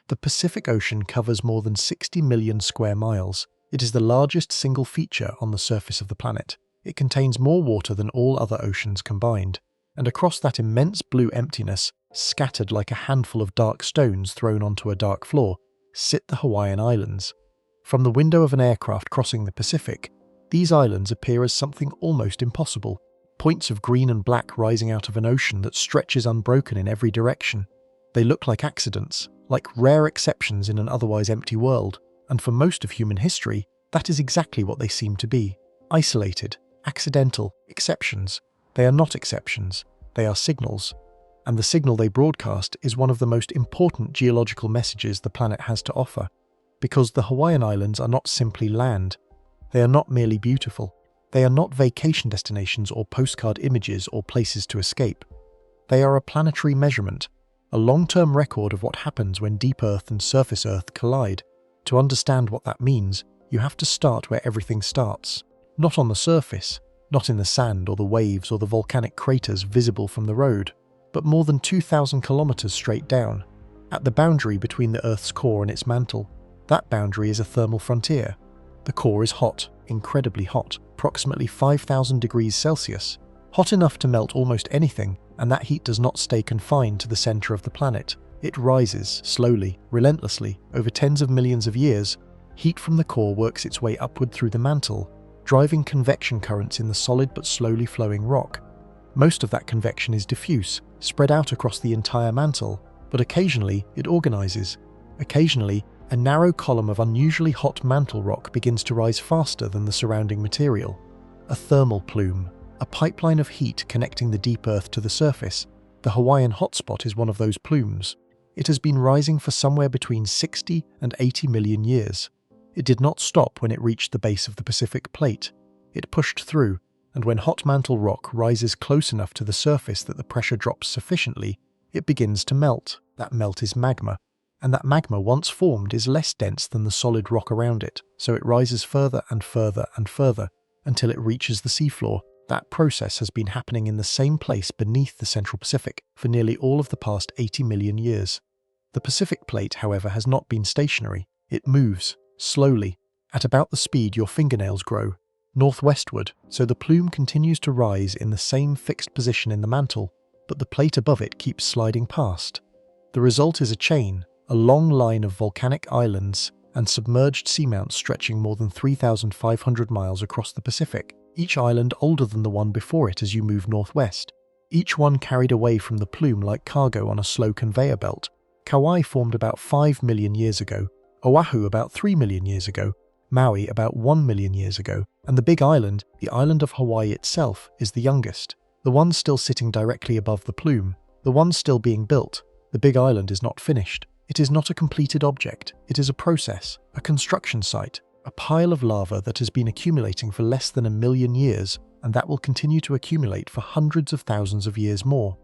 The Pacific Ocean covers more than 60 million square miles. It is the largest single feature on the surface of the planet. It contains more water than all other oceans combined. And across that immense blue emptiness, scattered like a handful of dark stones thrown onto a dark floor, sit the Hawaiian Islands. From the window of an aircraft crossing the Pacific, these islands appear as something almost impossible, points of green and black rising out of an ocean that stretches unbroken in every direction. They look like accidents, like rare exceptions in an otherwise empty world, and for most of human history, that is exactly what they seem to be. Isolated, accidental exceptions. They are not exceptions, they are signals. And the signal they broadcast is one of the most important geological messages the planet has to offer. Because the Hawaiian Islands are not simply land. They are not merely beautiful. They are not vacation destinations or postcard images or places to escape. They are a planetary measurement, a long-term record of what happens when deep Earth and surface Earth collide. To understand what that means, you have to start where everything starts. Not on the surface, not in the sand or the waves or the volcanic craters visible from the road, but more than 2,000 kilometers straight down, at the boundary between the Earth's core and its mantle. That boundary is a thermal frontier. The core is hot, incredibly hot, approximately 5,000 degrees Celsius, hot enough to melt almost anything, and that heat does not stay confined to the center of the planet. It rises, slowly, relentlessly, over tens of millions of years. Heat from the core works its way upward through the mantle, driving convection currents in the solid but slowly flowing rock. Most of that convection is diffuse, spread out across the entire mantle, but occasionally it organizes. Occasionally, a narrow column of unusually hot mantle rock begins to rise faster than the surrounding material. A thermal plume, a pipeline of heat connecting the deep Earth to the surface. The Hawaiian hotspot is one of those plumes. It has been rising for somewhere between 60 and 80 million years. It did not stop when it reached the base of the Pacific Plate. It pushed through, and when hot mantle rock rises close enough to the surface that the pressure drops sufficiently, it begins to melt. That melt is magma. And that magma, once formed, is less dense than the solid rock around it, so it rises further and further and further until it reaches the seafloor. That process has been happening in the same place beneath the Central Pacific for nearly all of the past 80 million years. The Pacific Plate, however, has not been stationary. It moves, slowly, at about the speed your fingernails grow, northwestward, so the plume continues to rise in the same fixed position in the mantle, but the plate above it keeps sliding past. The result is a chain, a long line of volcanic islands and submerged seamounts stretching more than 3,500 miles across the Pacific, each island older than the one before it as you move northwest, each one carried away from the plume like cargo on a slow conveyor belt. Kauai formed about 5 million years ago, Oahu about 3 million years ago, Maui about 1 million years ago, and the big island, the island of Hawaii itself, is the youngest, the one still sitting directly above the plume, the one still being built. The big island is not finished. It is not a completed object. It is a process, a construction site, a pile of lava that has been accumulating for less than 1 million years, and that will continue to accumulate for hundreds of thousands of years more.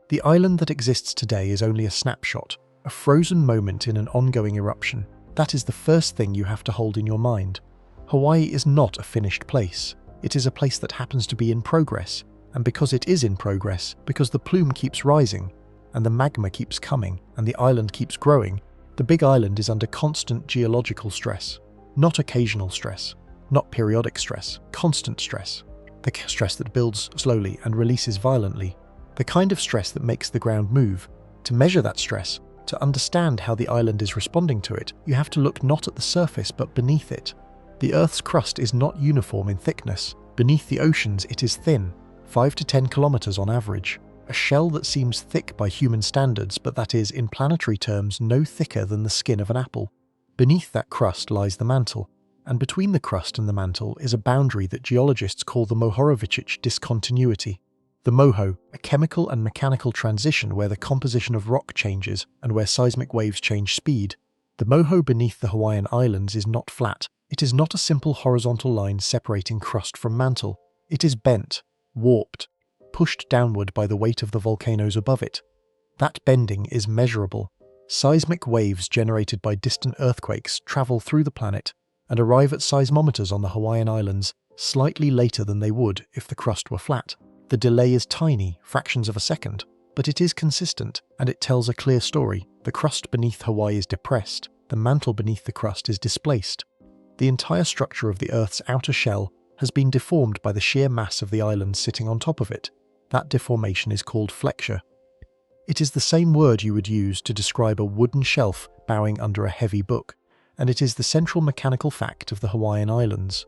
The island that exists today is only a snapshot, a frozen moment in an ongoing eruption. That is the first thing you have to hold in your mind. Hawaii is not a finished place. It is a place that happens to be in progress, and because it is in progress, because the plume keeps rising, and the magma keeps coming, and the island keeps growing, the big island is under constant geological stress. Not occasional stress, not periodic stress, constant stress. The stress that builds slowly and releases violently. The kind of stress that makes the ground move. To measure that stress, to understand how the island is responding to it, you have to look not at the surface but beneath it. The Earth's crust is not uniform in thickness. Beneath the oceans it is thin, 5 to 10 kilometers on average. A shell that seems thick by human standards, but that is, in planetary terms, no thicker than the skin of an apple. Beneath that crust lies the mantle, and between the crust and the mantle is a boundary that geologists call the Mohorovičić discontinuity. The moho, a chemical and mechanical transition where the composition of rock changes and where seismic waves change speed. The moho beneath the Hawaiian Islands is not flat. It is not a simple horizontal line separating crust from mantle. It is bent, warped, pushed downward by the weight of the volcanoes above it. That bending is measurable. Seismic waves generated by distant earthquakes travel through the planet and arrive at seismometers on the Hawaiian Islands slightly later than they would if the crust were flat. The delay is tiny, fractions of a second, but it is consistent and it tells a clear story. The crust beneath Hawaii is depressed, the mantle beneath the crust is displaced. The entire structure of the Earth's outer shell has been deformed by the sheer mass of the islands sitting on top of it. That deformation is called flexure. It is the same word you would use to describe a wooden shelf bowing under a heavy book, and it is the central mechanical fact of the Hawaiian Islands.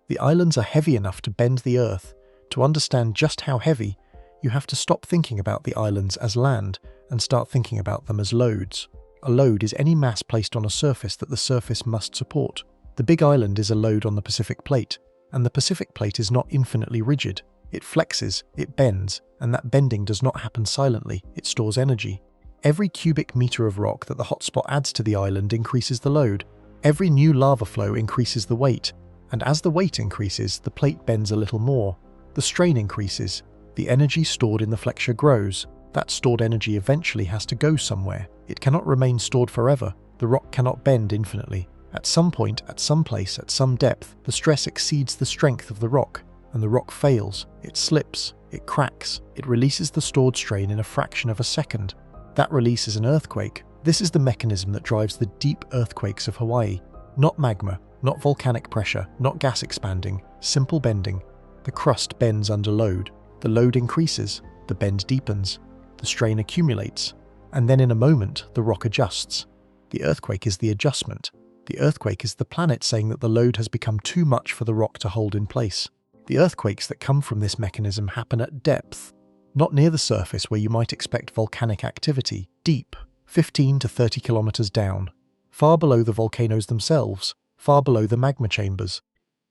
The islands are heavy enough to bend the Earth. To understand just how heavy, you have to stop thinking about the islands as land and start thinking about them as loads. A load is any mass placed on a surface that the surface must support. The Big Island is a load on the Pacific Plate, and the Pacific Plate is not infinitely rigid. It flexes, it bends, and that bending does not happen silently, it stores energy. Every cubic meter of rock that the hotspot adds to the island increases the load. Every new lava flow increases the weight, and as the weight increases, the plate bends a little more. The strain increases. The energy stored in the flexure grows. That stored energy eventually has to go somewhere. It cannot remain stored forever. The rock cannot bend infinitely. At some point, at some place, at some depth, the stress exceeds the strength of the rock, and the rock fails. It slips. It cracks. It releases the stored strain in a fraction of a second. That release is an earthquake. This is the mechanism that drives the deep earthquakes of Hawaii. Not magma, not volcanic pressure, not gas expanding, simple bending. The crust bends under load. The load increases. The bend deepens. The strain accumulates. And then in a moment, the rock adjusts. The earthquake is the adjustment. The earthquake is the planet saying that the load has become too much for the rock to hold in place. The earthquakes that come from this mechanism happen at depth, not near the surface where you might expect volcanic activity, deep, 15 to 30 kilometers down, far below the volcanoes themselves, far below the magma chambers,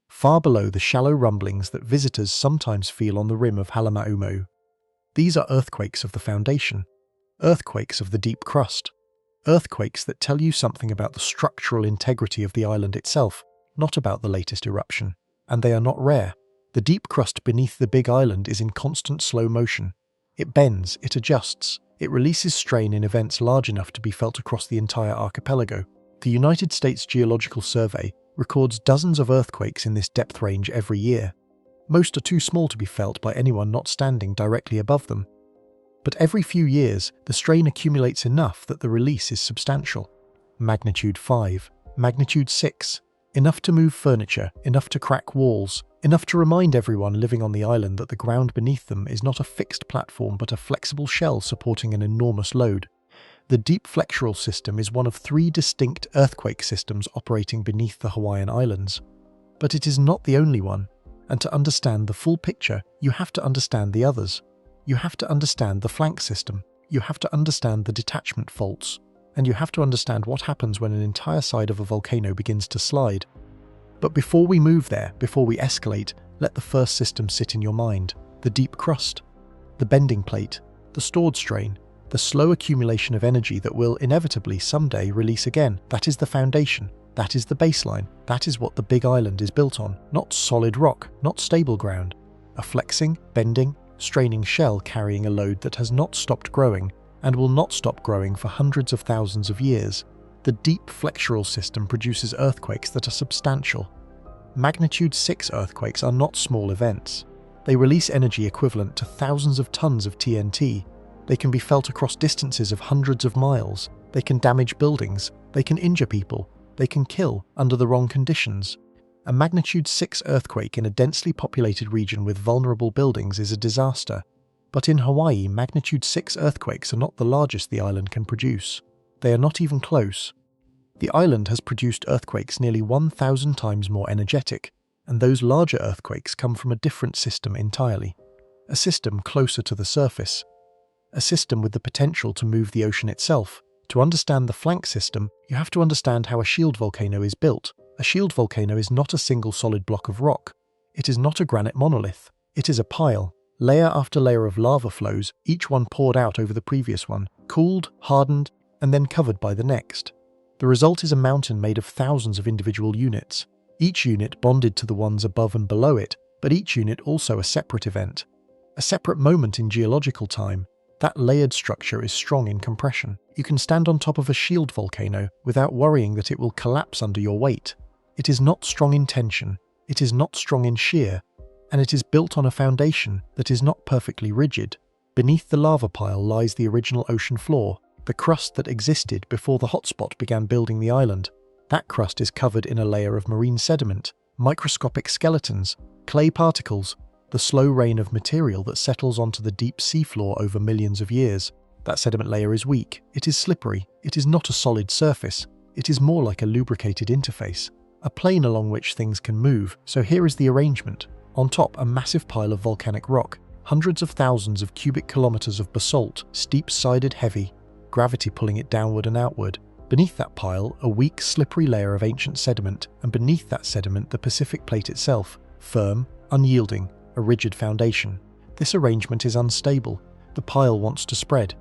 far below the shallow rumblings that visitors sometimes feel on the rim of Halemaumau. These are earthquakes of the foundation, earthquakes of the deep crust, earthquakes that tell you something about the structural integrity of the island itself, not about the latest eruption. And they are not rare. The deep crust beneath the Big Island is in constant slow motion. It bends, it adjusts, it releases strain in events large enough to be felt across the entire archipelago. The United States Geological Survey records dozens of earthquakes in this depth range every year. Most are too small to be felt by anyone not standing directly above them. But every few years, the strain accumulates enough that the release is substantial. Magnitude 5, magnitude 6, enough to move furniture, enough to crack walls, enough to remind everyone living on the island that the ground beneath them is not a fixed platform but a flexible shell supporting an enormous load. The deep flexural system is one of 3 distinct earthquake systems operating beneath the Hawaiian Islands. But it is not the only one, and to understand the full picture, you have to understand the others. You have to understand the flank system, you have to understand the detachment faults, and you have to understand what happens when an entire side of a volcano begins to slide. But before we move there, before we escalate, let the first system sit in your mind. The deep crust, the bending plate, the stored strain, the slow accumulation of energy that will inevitably someday release again. That is the foundation. That is the baseline. That is what the Big Island is built on. Not solid rock, not stable ground. A flexing, bending, straining shell carrying a load that has not stopped growing and will not stop growing for hundreds of thousands of years. The deep flexural system produces earthquakes that are substantial. Magnitude 6 earthquakes are not small events. They release energy equivalent to thousands of tons of TNT. They can be felt across distances of hundreds of miles. They can damage buildings. They can injure people. They can kill under the wrong conditions. A magnitude 6 earthquake in a densely populated region with vulnerable buildings is a disaster. But in Hawaii, magnitude 6 earthquakes are not the largest the island can produce. They are not even close. The island has produced earthquakes nearly 1,000 times more energetic, and those larger earthquakes come from a different system entirely. A system closer to the surface. A system with the potential to move the ocean itself. To understand the flank system, you have to understand how a shield volcano is built. A shield volcano is not a single solid block of rock. It is not a granite monolith. It is a pile. Layer after layer of lava flows, each one poured out over the previous one, cooled, hardened, and then covered by the next. The result is a mountain made of thousands of individual units, each unit bonded to the ones above and below it, but each unit also a separate event. A separate moment in geological time. That layered structure is strong in compression. You can stand on top of a shield volcano without worrying that it will collapse under your weight. It is not strong in tension, it is not strong in shear, and it is built on a foundation that is not perfectly rigid. Beneath the lava pile lies the original ocean floor. the crust that existed before the hotspot began building the island. That crust is covered in a layer of marine sediment, microscopic skeletons, clay particles, the slow rain of material that settles onto the deep seafloor over millions of years. That sediment layer is weak, it is slippery, it is not a solid surface, it is more like a lubricated interface, a plane along which things can move. So here is the arrangement. On top, a massive pile of volcanic rock, hundreds of thousands of cubic kilometers of basalt, steep-sided heavy, gravity pulling it downward and outward. Beneath that pile, a weak, slippery layer of ancient sediment, and beneath that sediment the Pacific plate itself, firm, unyielding, a rigid foundation. This arrangement is unstable. The pile wants to spread.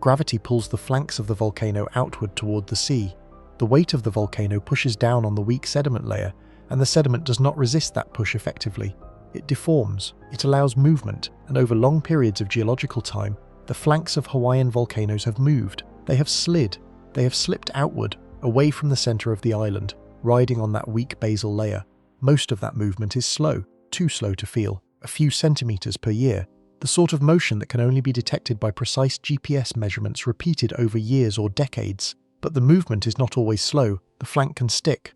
Gravity pulls the flanks of the volcano outward toward the sea. The weight of the volcano pushes down on the weak sediment layer, and the sediment does not resist that push effectively. It deforms, it allows movement, and over long periods of geological time, the flanks of Hawaiian volcanoes have moved. They have slid. They have slipped outward, away from the center of the island, riding on that weak basal layer. Most of that movement is slow, too slow to feel, a few centimeters per year, the sort of motion that can only be detected by precise GPS measurements repeated over years or decades. But the movement is not always slow, the flank can stick.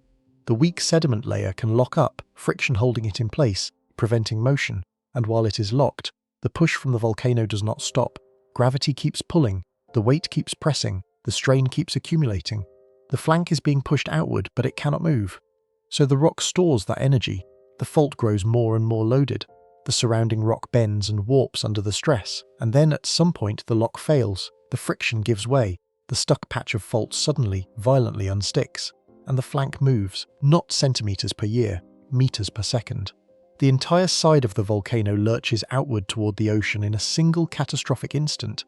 The weak sediment layer can lock up, friction holding it in place, preventing motion, and while it is locked, the push from the volcano does not stop. Gravity keeps pulling, the weight keeps pressing, the strain keeps accumulating. The flank is being pushed outward, but it cannot move. So the rock stores that energy. The fault grows more and more loaded. The surrounding rock bends and warps under the stress, and then at some point the lock fails, the friction gives way, the stuck patch of fault suddenly, violently unsticks, and the flank moves, not centimeters per year, meters per second. The entire side of the volcano lurches outward toward the ocean in a single catastrophic instant.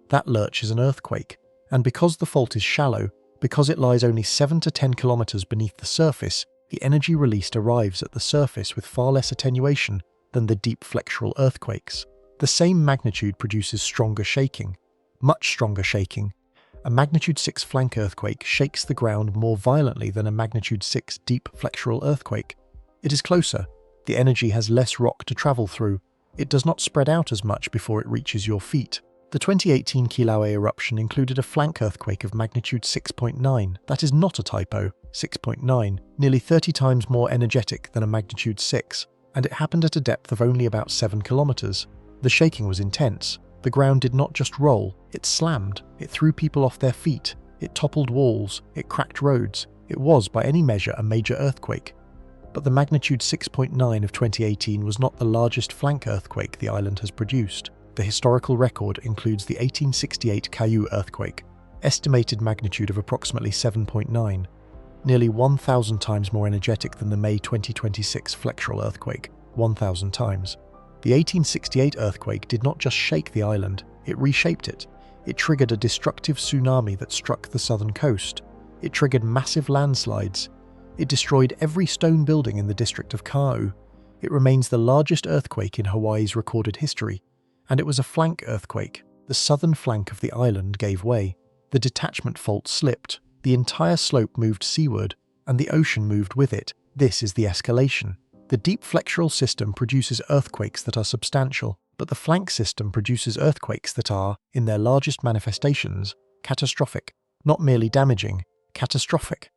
That lurch is an earthquake, and because the fault is shallow, because it lies only 7 to 10 kilometers beneath the surface, the energy released arrives at the surface with far less attenuation than the deep flexural earthquakes. The same magnitude produces stronger shaking, much stronger shaking. A magnitude 6 flank earthquake shakes the ground more violently than a magnitude 6 deep flexural earthquake. It is closer. The energy has less rock to travel through. It does not spread out as much before it reaches your feet. The 2018 Kilauea eruption included a flank earthquake of magnitude 6.9. That is not a typo. 6.9, nearly 30 times more energetic than a magnitude 6, and it happened at a depth of only about 7 kilometers. The shaking was intense. The ground did not just roll, it slammed, it threw people off their feet, it toppled walls, it cracked roads. It was, by any measure, a major earthquake. But the magnitude 6.9 of 2018 was not the largest flank earthquake the island has produced. The historical record includes the 1868 Kaiu earthquake, estimated magnitude of approximately 7.9, nearly 1,000 times more energetic than the May 2026 flexural earthquake, 1,000 times. The 1868 earthquake did not just shake the island, it reshaped it. It triggered a destructive tsunami that struck the southern coast. It triggered massive landslides. It destroyed every stone building in the district of Kau. It remains the largest earthquake in Hawaii's recorded history. And it was a flank earthquake. The southern flank of the island gave way. The detachment fault slipped. The entire slope moved seaward, and the ocean moved with it. This is the escalation. The deep flexural system produces earthquakes that are substantial, but the flank system produces earthquakes that are, in their largest manifestations, catastrophic. Not merely damaging, catastrophic.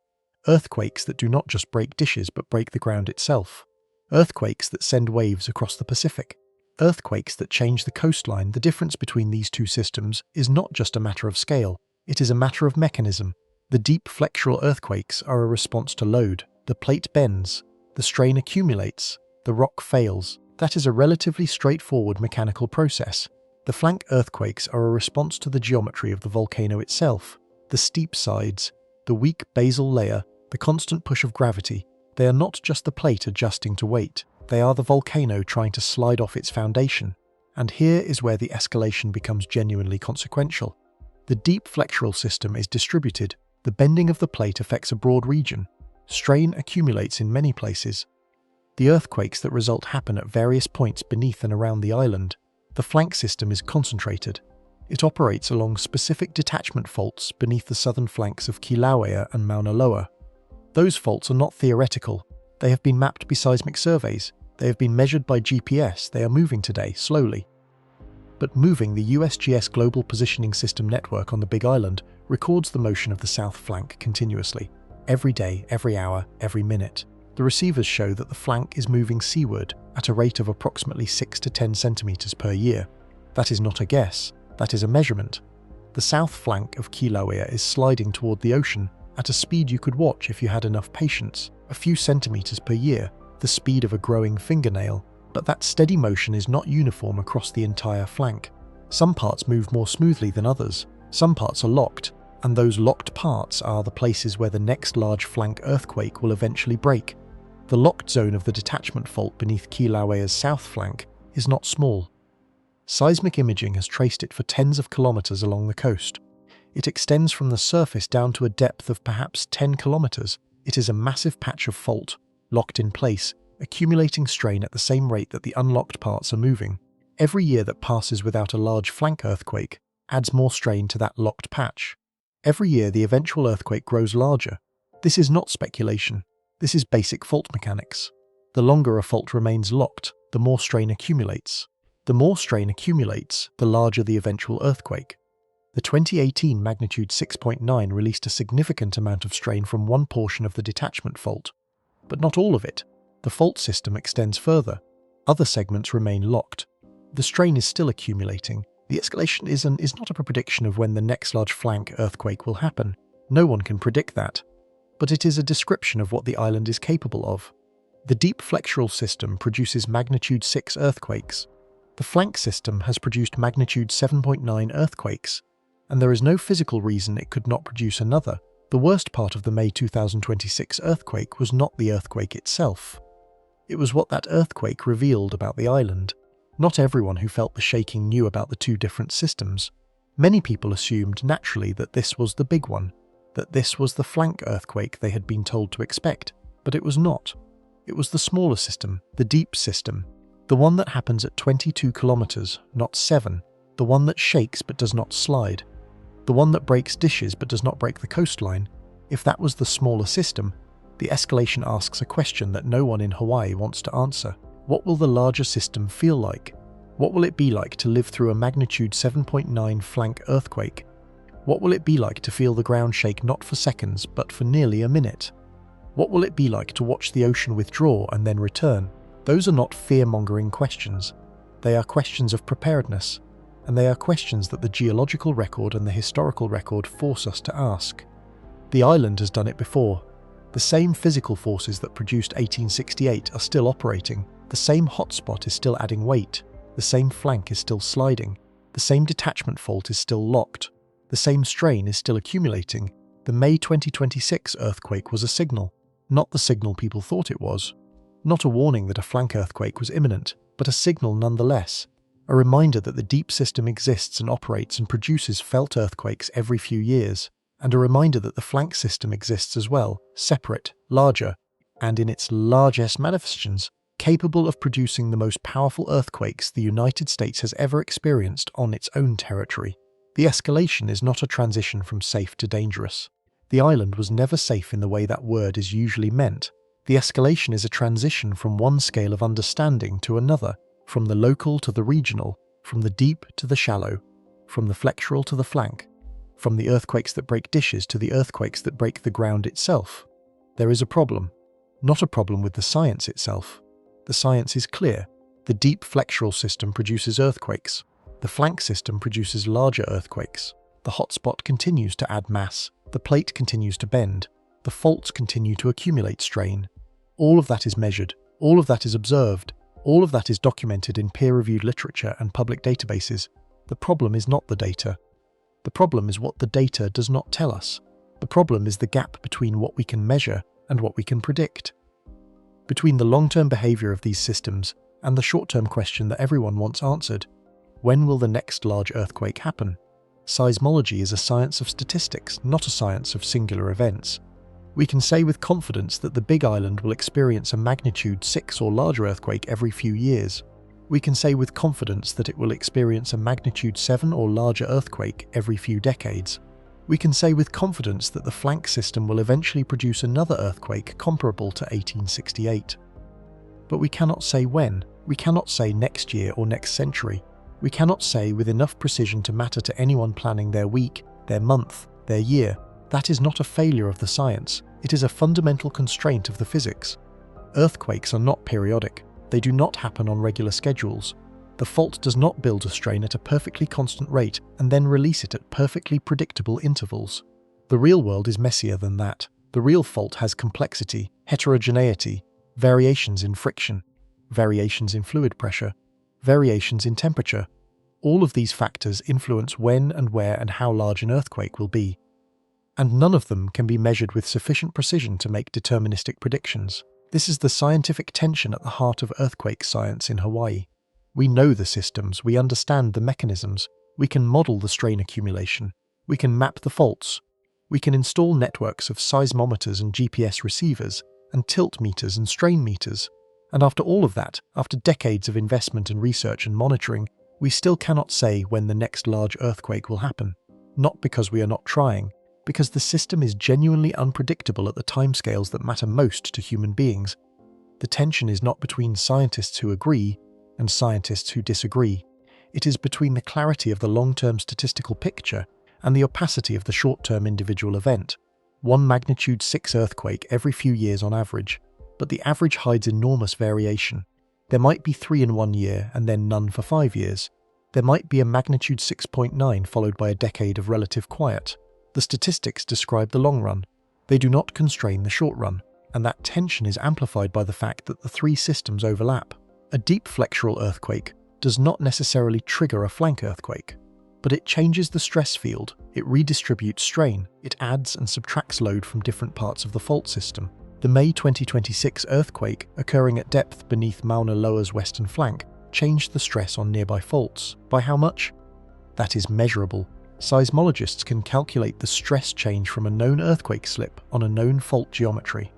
Earthquakes that do not just break dishes but break the ground itself. Earthquakes that send waves across the Pacific. Earthquakes that change the coastline. The difference between these two systems is not just a matter of scale, it is a matter of mechanism. The deep flexural earthquakes are a response to load. The plate bends, the strain accumulates, the rock fails. That is a relatively straightforward mechanical process. The flank earthquakes are a response to the geometry of the volcano itself. The steep sides, the weak basal layer, the constant push of gravity. They are not just the plate adjusting to weight. They are the volcano trying to slide off its foundation. And here is where the escalation becomes genuinely consequential. The deep flexural system is distributed. The bending of the plate affects a broad region. Strain accumulates in many places. The earthquakes that result happen at various points beneath and around the island. The flank system is concentrated. It operates along specific detachment faults beneath the southern flanks of Kilauea and Mauna Loa. Those faults are not theoretical. They have been mapped by seismic surveys. They have been measured by GPS. They are moving today, slowly. but moving the USGS Global Positioning System network on the Big Island records the motion of the south flank continuously, every day, every hour, every minute. The receivers show that the flank is moving seaward at a rate of approximately 6 to 10 centimeters per year. That is not a guess, that is a measurement. The south flank of Kilauea is sliding toward the ocean at a speed you could watch if you had enough patience, a few centimeters per year, the speed of a growing fingernail. But that steady motion is not uniform across the entire flank. Some parts move more smoothly than others, some parts are locked, and those locked parts are the places where the next large flank earthquake will eventually break. The locked zone of the detachment fault beneath Kilauea's south flank is not small. Seismic imaging has traced it for tens of kilometers along the coast. It extends from the surface down to a depth of perhaps 10 kilometers. It is a massive patch of fault, locked in place, accumulating strain at the same rate that the unlocked parts are moving. Every year that passes without a large flank earthquake adds more strain to that locked patch. Every year the eventual earthquake grows larger. This is not speculation. This is basic fault mechanics. The longer a fault remains locked, the more strain accumulates. The more strain accumulates, the larger the eventual earthquake. The 2018 magnitude 6.9 released a significant amount of strain from one portion of the detachment fault, but not all of it. The fault system extends further. Other segments remain locked. The strain is still accumulating. The escalation is not a prediction of when the next large flank earthquake will happen. No one can predict that. But it is a description of what the island is capable of. The deep flexural system produces magnitude 6 earthquakes. The flank system has produced magnitude 7.9 earthquakes, and there is no physical reason it could not produce another. The worst part of the May 2026 earthquake was not the earthquake itself. It was what that earthquake revealed about the island. Not everyone who felt the shaking knew about the two different systems. Many people assumed naturally that this was the big one, that this was the flank earthquake they had been told to expect, but it was not. It was the smaller system, the deep system, the one that happens at 22 kilometers, not 7, the one that shakes but does not slide, the one that breaks dishes but does not break the coastline. If that was the smaller system, the escalation asks a question that no one in Hawaii wants to answer. What will the larger system feel like? What will it be like to live through a magnitude 7.9 flank earthquake? What will it be like to feel the ground shake not for seconds but for nearly a minute? What will it be like to watch the ocean withdraw and then return? Those are not fear-mongering questions. They are questions of preparedness, and they are questions that the geological record and the historical record force us to ask. The island has done it before. The same physical forces that produced 1868 are still operating. The same hotspot is still adding weight. The same flank is still sliding. The same detachment fault is still locked. The same strain is still accumulating. The May 2026 earthquake was a signal, not the signal people thought it was. Not a warning that a flank earthquake was imminent, but a signal nonetheless. A reminder that the deep system exists and operates and produces felt earthquakes every few years. And a reminder that the flank system exists as well, separate, larger, and in its largest manifestations, capable of producing the most powerful earthquakes the United States has ever experienced on its own territory. The escalation is not a transition from safe to dangerous. The island was never safe in the way that word is usually meant. The escalation is a transition from one scale of understanding to another, from the local to the regional, from the deep to the shallow, from the flexural to the flank, from the earthquakes that break dishes to the earthquakes that break the ground itself. There is a problem. Not a problem with the science itself. The science is clear. The deep flexural system produces earthquakes. The flank system produces larger earthquakes. The hotspot continues to add mass. The plate continues to bend. The faults continue to accumulate strain. All of that is measured. All of that is observed. All of that is documented in peer-reviewed literature and public databases. The problem is not the data. The problem is what the data does not tell us. The problem is the gap between what we can measure and what we can predict. Between the long-term behavior of these systems and the short-term question that everyone wants answered: when will the next large earthquake happen? Seismology is a science of statistics, not a science of singular events. We can say with confidence that the Big Island will experience a magnitude 6 or larger earthquake every few years. We can say with confidence that it will experience a magnitude 7 or larger earthquake every few decades. We can say with confidence that the flank system will eventually produce another earthquake comparable to 1868. But we cannot say when. We cannot say next year or next century. We cannot say with enough precision to matter to anyone planning their week, their month, their year. That is not a failure of the science, it is a fundamental constraint of the physics. Earthquakes are not periodic, they do not happen on regular schedules. The fault does not build a strain at a perfectly constant rate and then release it at perfectly predictable intervals. The real world is messier than that. The real fault has complexity, heterogeneity, variations in friction, variations in fluid pressure, variations in temperature. All of these factors influence when and where and how large an earthquake will be. And none of them can be measured with sufficient precision to make deterministic predictions. This is the scientific tension at the heart of earthquake science in Hawaii. We know the systems, we understand the mechanisms, we can model the strain accumulation, we can map the faults, we can install networks of seismometers and GPS receivers, and tilt meters and strain meters. And after all of that, after decades of investment in research and monitoring, we still cannot say when the next large earthquake will happen. Not because we are not trying, because the system is genuinely unpredictable at the timescales that matter most to human beings. The tension is not between scientists who agree and scientists who disagree. It is between the clarity of the long-term statistical picture and the opacity of the short-term individual event. 1 magnitude 6 earthquake every few years on average, but the average hides enormous variation. There might be 3 in 1 year and then none for 5 years. There might be a magnitude 6.9 followed by a decade of relative quiet. The statistics describe the long run. They do not constrain the short run, and that tension is amplified by the fact that the 3 systems overlap. A deep flexural earthquake does not necessarily trigger a flank earthquake, but it changes the stress field, it redistributes strain, it adds and subtracts load from different parts of the fault system. The May 2026 earthquake, occurring at depth beneath Mauna Loa's western flank, changed the stress on nearby faults. By how much? That is measurable. Seismologists can calculate the stress change from a known earthquake slip on a known fault geometry.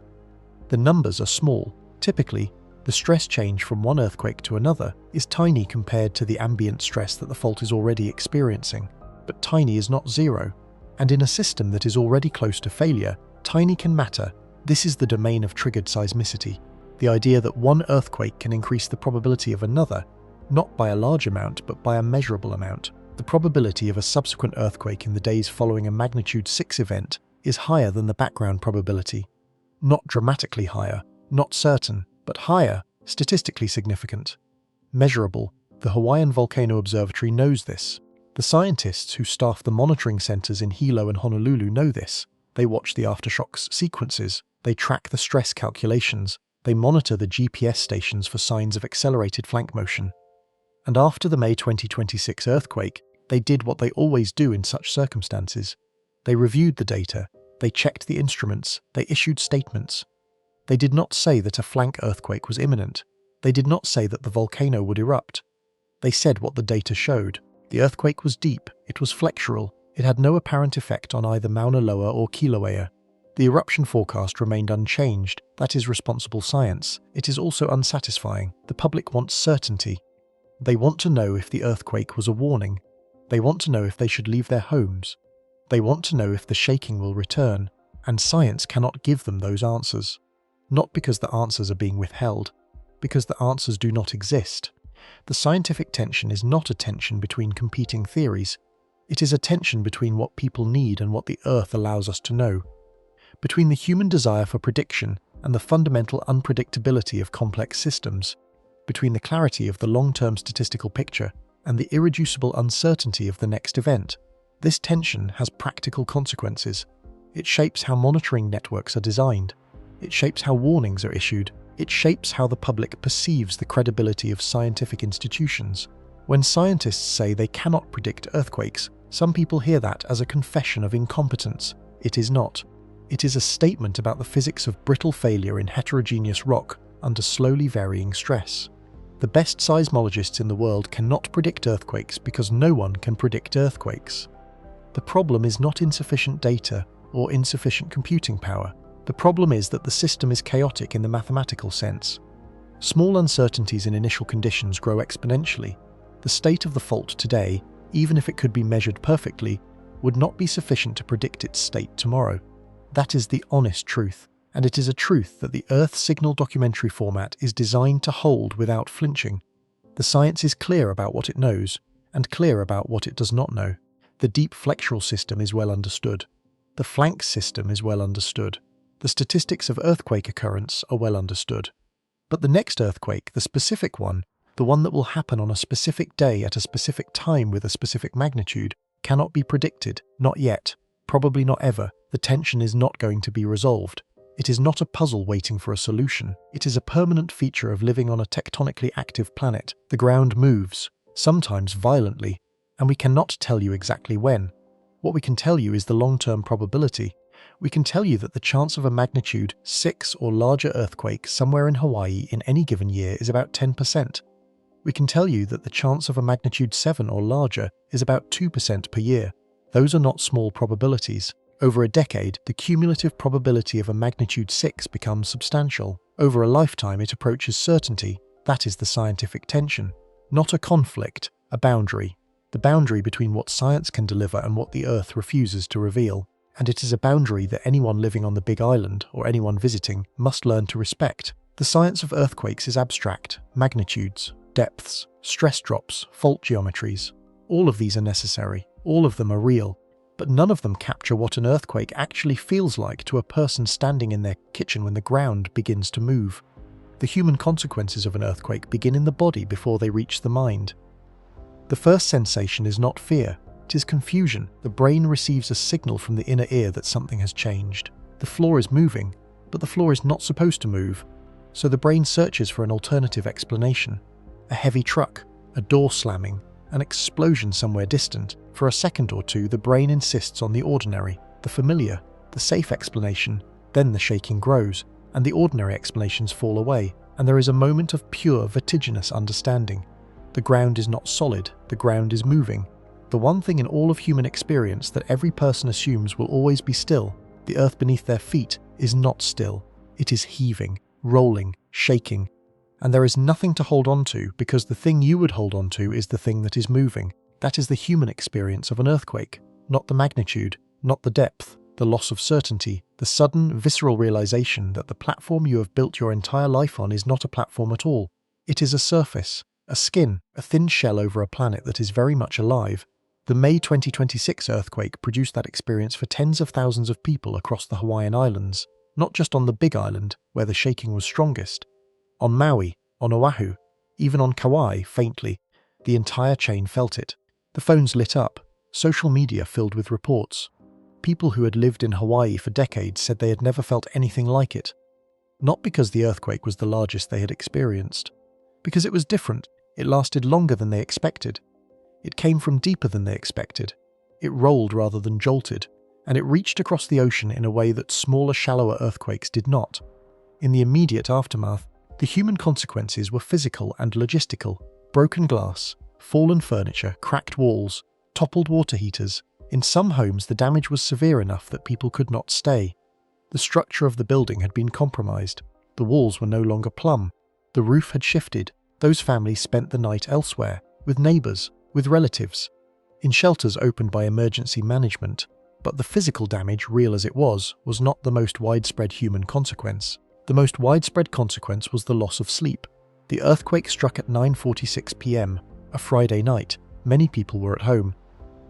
The numbers are small. Typically, the stress change from one earthquake to another is tiny compared to the ambient stress that the fault is already experiencing, but tiny is not zero. And in a system that is already close to failure, tiny can matter. This is the domain of triggered seismicity, the idea that one earthquake can increase the probability of another, not by a large amount but by a measurable amount. The probability of a subsequent earthquake in the days following a magnitude 6 event is higher than the background probability. Not dramatically higher, not certain, but higher, statistically significant. Measurable. The Hawaiian Volcano Observatory knows this. The scientists who staff the monitoring centers in Hilo and Honolulu know this. They watch the aftershocks sequences, they track the stress calculations, they monitor the GPS stations for signs of accelerated flank motion. And after the May 2026 earthquake, they did what they always do in such circumstances. They reviewed the data, they checked the instruments, they issued statements. They did not say that a flank earthquake was imminent. They did not say that the volcano would erupt. They said what the data showed. The earthquake was deep, it was flexural, it had no apparent effect on either Mauna Loa or Kilauea. The eruption forecast remained unchanged. That is responsible science. It is also unsatisfying. The public wants certainty. They want to know if the earthquake was a warning. They want to know if they should leave their homes. They want to know if the shaking will return, and science cannot give them those answers. Not because the answers are being withheld, because the answers do not exist. The scientific tension is not a tension between competing theories. It is a tension between what people need and what the Earth allows us to know. Between the human desire for prediction and the fundamental unpredictability of complex systems. Between the clarity of the long-term statistical picture and the irreducible uncertainty of the next event. This tension has practical consequences. It shapes how monitoring networks are designed. It shapes how warnings are issued. It shapes how the public perceives the credibility of scientific institutions. When scientists say they cannot predict earthquakes, some people hear that as a confession of incompetence. It is not. It is a statement about the physics of brittle failure in heterogeneous rock under slowly varying stress. The best seismologists in the world cannot predict earthquakes because no one can predict earthquakes. The problem is not insufficient data or insufficient computing power. The problem is that the system is chaotic in the mathematical sense. Small uncertainties in initial conditions grow exponentially. The state of the fault today, even if it could be measured perfectly, would not be sufficient to predict its state tomorrow. That is the honest truth, and it is a truth that the Earth signal documentary format is designed to hold without flinching. The science is clear about what it knows. and clear about what it does not know. The deep flexural system is well understood. The flank system is well understood. The statistics of earthquake occurrence are well understood. But the next earthquake, the specific one, the one that will happen on a specific day at a specific time with a specific magnitude, cannot be predicted, not yet, probably not ever. The tension is not going to be resolved. It is not a puzzle waiting for a solution. It is a permanent feature of living on a tectonically active planet. The ground moves, sometimes violently, and we cannot tell you exactly when. What we can tell you is the long-term probability. We can tell you that the chance of a magnitude 6 or larger earthquake somewhere in Hawaii in any given year is about 10%. We can tell you that the chance of a magnitude 7 or larger is about 2% per year. Those are not small probabilities. Over a decade, the cumulative probability of a magnitude 6 becomes substantial. Over a lifetime, it approaches certainty. That is the scientific tension. Not a conflict, a boundary. The boundary between what science can deliver and what the Earth refuses to reveal. And it is a boundary that anyone living on the Big Island, or anyone visiting, must learn to respect. The science of earthquakes is abstract. Magnitudes, depths, stress drops, fault geometries. All of these are necessary. All of them are real. But none of them capture what an earthquake actually feels like to a person standing in their kitchen when the ground begins to move. The human consequences of an earthquake begin in the body before they reach the mind. The first sensation is not fear, it is confusion. The brain receives a signal from the inner ear that something has changed. The floor is moving, but the floor is not supposed to move, so the brain searches for an alternative explanation. A heavy truck, a door slamming, an explosion somewhere distant. For a second or two, the brain insists on the ordinary, the familiar, the safe explanation. Then the shaking grows, and the ordinary explanations fall away, and there is a moment of pure, vertiginous understanding. The ground is not solid, the ground is moving. The one thing in all of human experience that every person assumes will always be still, the earth beneath their feet, is not still. It is heaving, rolling, shaking. And there is nothing to hold on to, because the thing you would hold on to is the thing that is moving. That is the human experience of an earthquake, not the magnitude, not the depth, the loss of certainty, the sudden, visceral realization that the platform you have built your entire life on is not a platform at all. It is a surface, a skin, a thin shell over a planet that is very much alive. The May 2026 earthquake produced that experience for tens of thousands of people across the Hawaiian Islands, not just on the Big Island, where the shaking was strongest. On Maui, on Oahu, even on Kauai, faintly, the entire chain felt it. The phones lit up, social media filled with reports. People who had lived in Hawaii for decades said they had never felt anything like it. Not because the earthquake was the largest they had experienced. Because it was different, it lasted longer than they expected. It came from deeper than they expected. It rolled rather than jolted, and it reached across the ocean in a way that smaller, shallower earthquakes did not. In the immediate aftermath, the human consequences were physical and logistical. Broken glass, fallen furniture, cracked walls, toppled water heaters. In some homes, the damage was severe enough that people could not stay. The structure of the building had been compromised. The walls were no longer plumb. The roof had shifted. Those families spent the night elsewhere, with neighbours, with relatives, in shelters opened by emergency management. But the physical damage, real as it was not the most widespread human consequence. The most widespread consequence was the loss of sleep. The earthquake struck at 9:46 p.m, a Friday night. Many people were at home.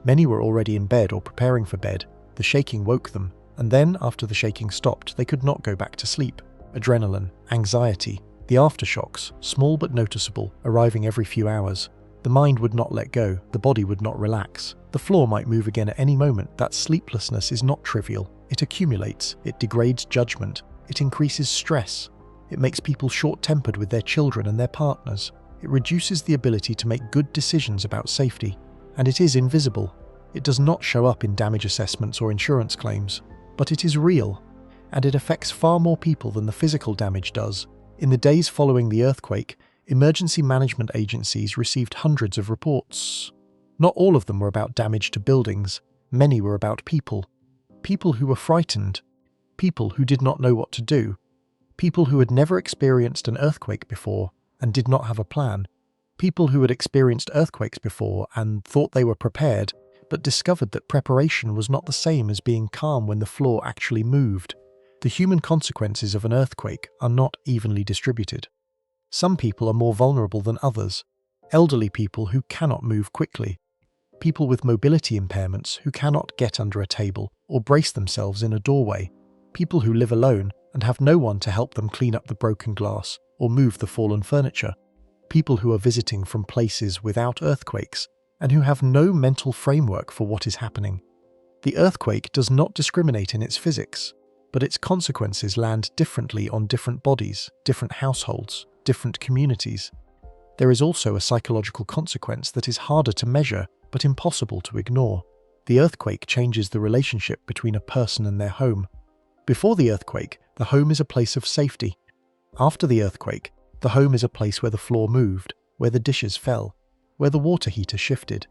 Many were already in bed or preparing for bed. The shaking woke them, and then, after the shaking stopped, they could not go back to sleep. Adrenaline, anxiety, the aftershocks, small but noticeable, arriving every few hours. The mind would not let go, the body would not relax. The floor might move again at any moment. That sleeplessness is not trivial. It accumulates, it degrades judgment, it increases stress. It makes people short-tempered with their children and their partners. It reduces the ability to make good decisions about safety. And it is invisible. It does not show up in damage assessments or insurance claims. But it is real, and it affects far more people than the physical damage does. In the days following the earthquake, emergency management agencies received hundreds of reports. Not all of them were about damage to buildings. Many were about people. People who were frightened. People who did not know what to do. People who had never experienced an earthquake before and did not have a plan. People who had experienced earthquakes before and thought they were prepared, but discovered that preparation was not the same as being calm when the floor actually moved. The human consequences of an earthquake are not evenly distributed. Some people are more vulnerable than others. elderly people who cannot move quickly, people with mobility impairments who cannot get under a table or brace themselves in a doorway, people who live alone and have no one to help them clean up the broken glass or move the fallen furniture, people who are visiting from places without earthquakes and who have no mental framework for what is happening. The earthquake does not discriminate in its physics, but its consequences land differently on different bodies, different households, different communities. There is also a psychological consequence that is harder to measure but impossible to ignore. The earthquake changes the relationship between a person and their home. Before the earthquake, the home is a place of safety. After the earthquake, the home is a place where the floor moved, where the dishes fell, where the water heater shifted.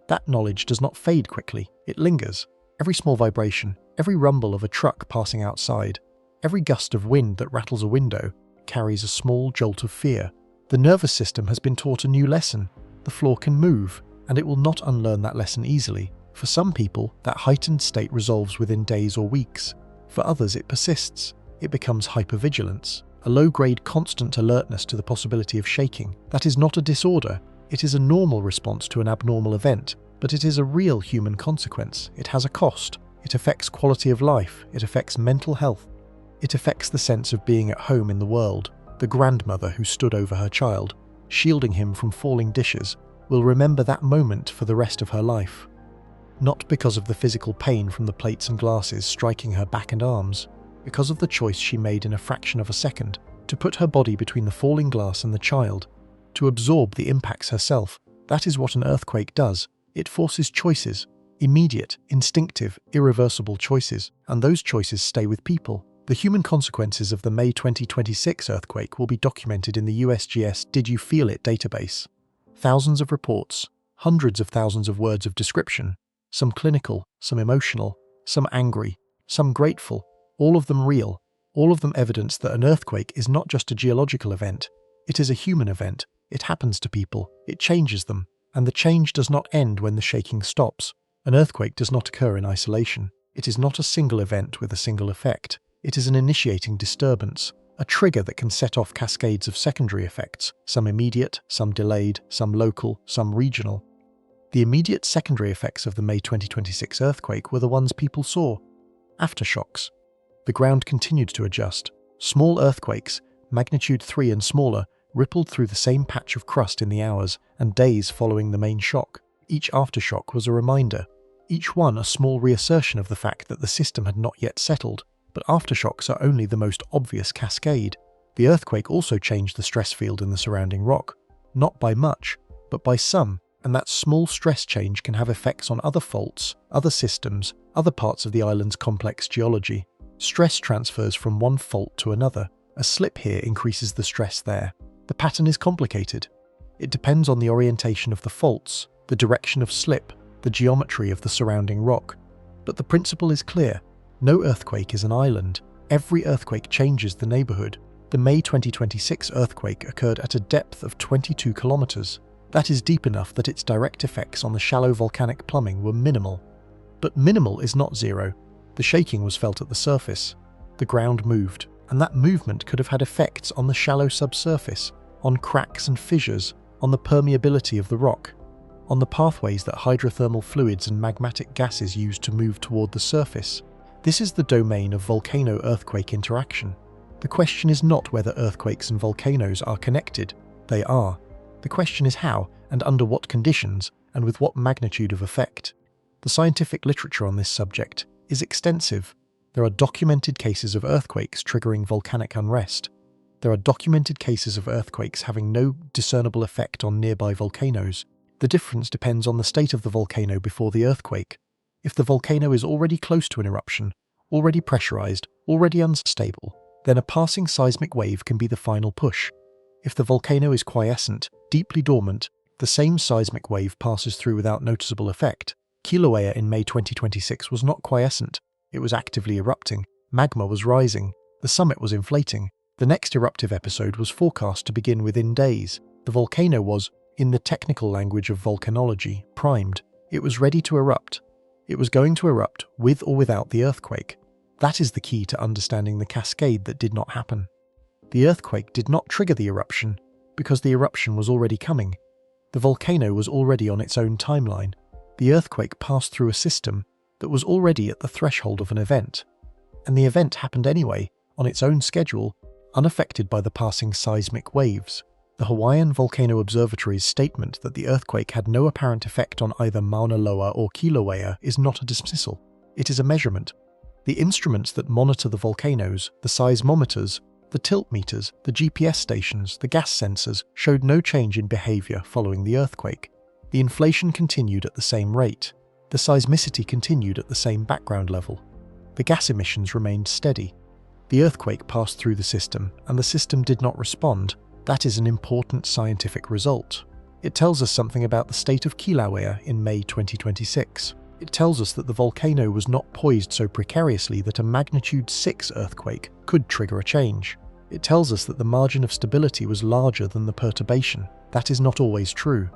That knowledge does not fade quickly, it lingers. Every small vibration, every rumble of a truck passing outside, every gust of wind that rattles a window carries a small jolt of fear. The nervous system has been taught a new lesson. The floor can move, and it will not unlearn that lesson easily. For some people, that heightened state resolves within days or weeks. For others, it persists. It becomes hypervigilance, a low-grade constant alertness to the possibility of shaking. That is not a disorder. It is a normal response to an abnormal event, but it is a real human consequence. It has a cost. It affects quality of life. It affects mental health. It affects the sense of being at home in the world. The grandmother who stood over her child, shielding him from falling dishes, will remember that moment for the rest of her life. Not because of the physical pain from the plates and glasses striking her back and arms, because of the choice she made in a fraction of a second to put her body between the falling glass and the child, to absorb the impacts herself. That is what an earthquake does. It forces choices, immediate, instinctive, irreversible choices, and those choices stay with people. The human consequences of the May 2026 earthquake will be documented in the USGS Did You Feel It database. Thousands of reports, hundreds of thousands of words of description, some clinical, some emotional, some angry, some grateful, all of them real, all of them evidence that an earthquake is not just a geological event, it is a human event. It happens to people, it changes them, and the change does not end when the shaking stops. An earthquake does not occur in isolation. It is not a single event with a single effect. It is an initiating disturbance, a trigger that can set off cascades of secondary effects, some immediate, some delayed, some local, some regional. The immediate secondary effects of the May 2026 earthquake were the ones people saw. Aftershocks. The ground continued to adjust. Small earthquakes, magnitude 3 and smaller, rippled through the same patch of crust in the hours and days following the main shock. Each aftershock was a reminder, each one a small reassertion of the fact that the system had not yet settled. But aftershocks are only the most obvious cascade. The earthquake also changed the stress field in the surrounding rock, not by much, but by some, and that small stress change can have effects on other faults, other systems, other parts of the island's complex geology. Stress transfers from one fault to another. A slip here increases the stress there. The pattern is complicated. It depends on the orientation of the faults, the direction of slip, the geometry of the surrounding rock. But the principle is clear. No earthquake is an island. Every earthquake changes the neighborhood. The May 2026 earthquake occurred at a depth of 22 kilometers. That is deep enough that its direct effects on the shallow volcanic plumbing were minimal. But minimal is not zero. The shaking was felt at the surface. The ground moved, and that movement could have had effects on the shallow subsurface, on cracks and fissures, on the permeability of the rock, on the pathways that hydrothermal fluids and magmatic gases use to move toward the surface. This is the domain of volcano-earthquake interaction. The question is not whether earthquakes and volcanoes are connected. They are. The question is how, and under what conditions, and with what magnitude of effect. The scientific literature on this subject is extensive. There are documented cases of earthquakes triggering volcanic unrest. There are documented cases of earthquakes having no discernible effect on nearby volcanoes. The difference depends on the state of the volcano before the earthquake. If the volcano is already close to an eruption, already pressurized, already unstable, then a passing seismic wave can be the final push. If the volcano is quiescent, deeply dormant, the same seismic wave passes through without noticeable effect. Kilauea in May 2026 was not quiescent. It was actively erupting. Magma was rising. The summit was inflating. The next eruptive episode was forecast to begin within days. The volcano was, in the technical language of volcanology, primed. It was ready to erupt. It was going to erupt with or without the earthquake. That is the key to understanding the cascade that did not happen. The earthquake did not trigger the eruption because the eruption was already coming. The volcano was already on its own timeline. The earthquake passed through a system that was already at the threshold of an event. And the event happened anyway, on its own schedule, unaffected by the passing seismic waves. The Hawaiian Volcano Observatory's statement that the earthquake had no apparent effect on either Mauna Loa or Kilauea is not a dismissal. It is a measurement. The instruments that monitor the volcanoes, the seismometers, the tilt meters, the GPS stations, the gas sensors, showed no change in behavior following the earthquake. The inflation continued at the same rate. The seismicity continued at the same background level. The gas emissions remained steady. The earthquake passed through the system, and the system did not respond. That is an important scientific result. It tells us something about the state of Kilauea in May 2026. It tells us that the volcano was not poised so precariously that a magnitude 6 earthquake could trigger a change. It tells us that the margin of stability was larger than the perturbation. That is not always true.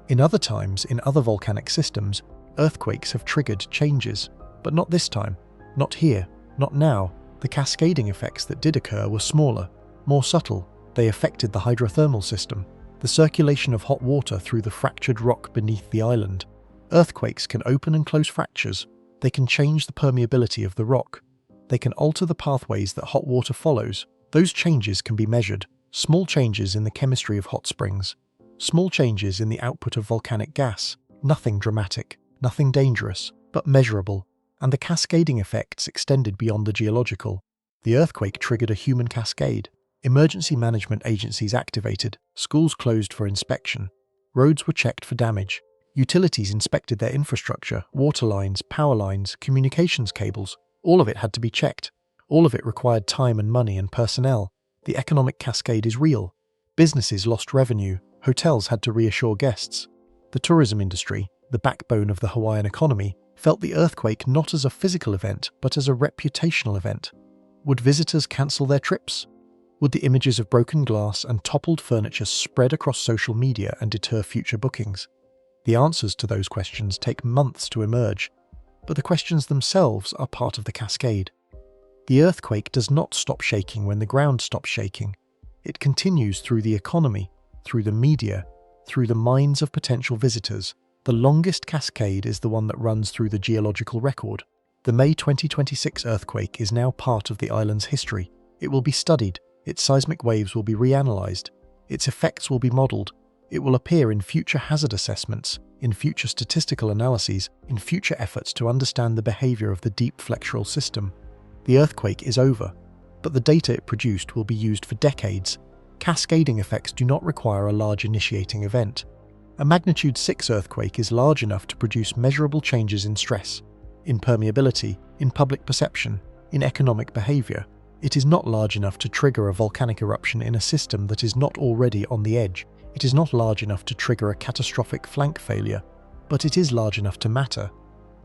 In other times, in other volcanic systems, earthquakes have triggered changes, but not this time, not here, not now. The cascading effects that did occur were smaller, more subtle. They affected the hydrothermal system, the circulation of hot water through the fractured rock beneath the island. Earthquakes can open and close fractures. They can change the permeability of the rock. They can alter the pathways that hot water follows. Those changes can be measured. Small changes in the chemistry of hot springs. Small changes in the output of volcanic gas. Nothing dramatic, nothing dangerous, but measurable. And the cascading effects extended beyond the geological. The earthquake triggered a human cascade. Emergency management agencies activated. Schools closed for inspection. Roads were checked for damage. Utilities inspected their infrastructure, water lines, power lines, communications cables. All of it had to be checked. All of it required time and money and personnel. The economic cascade is real. Businesses lost revenue. Hotels had to reassure guests. The tourism industry, the backbone of the Hawaiian economy, felt the earthquake not as a physical event, but as a reputational event. Would visitors cancel their trips? Would the images of broken glass and toppled furniture spread across social media and deter future bookings? The answers to those questions take months to emerge, but the questions themselves are part of the cascade. The earthquake does not stop shaking when the ground stops shaking. It continues through the economy, through the media, through the minds of potential visitors. The longest cascade is the one that runs through the geological record. The May 2026 earthquake is now part of the island's history. It will be studied. Its seismic waves will be reanalyzed. Its effects will be modelled. It will appear in future hazard assessments, in future statistical analyses, in future efforts to understand the behaviour of the deep flexural system. The earthquake is over, but the data it produced will be used for decades. Cascading effects do not require a large initiating event. A magnitude 6 earthquake is large enough to produce measurable changes in stress, in permeability, in public perception, in economic behaviour. It is not large enough to trigger a volcanic eruption in a system that is not already on the edge. It is not large enough to trigger a catastrophic flank failure, but it is large enough to matter.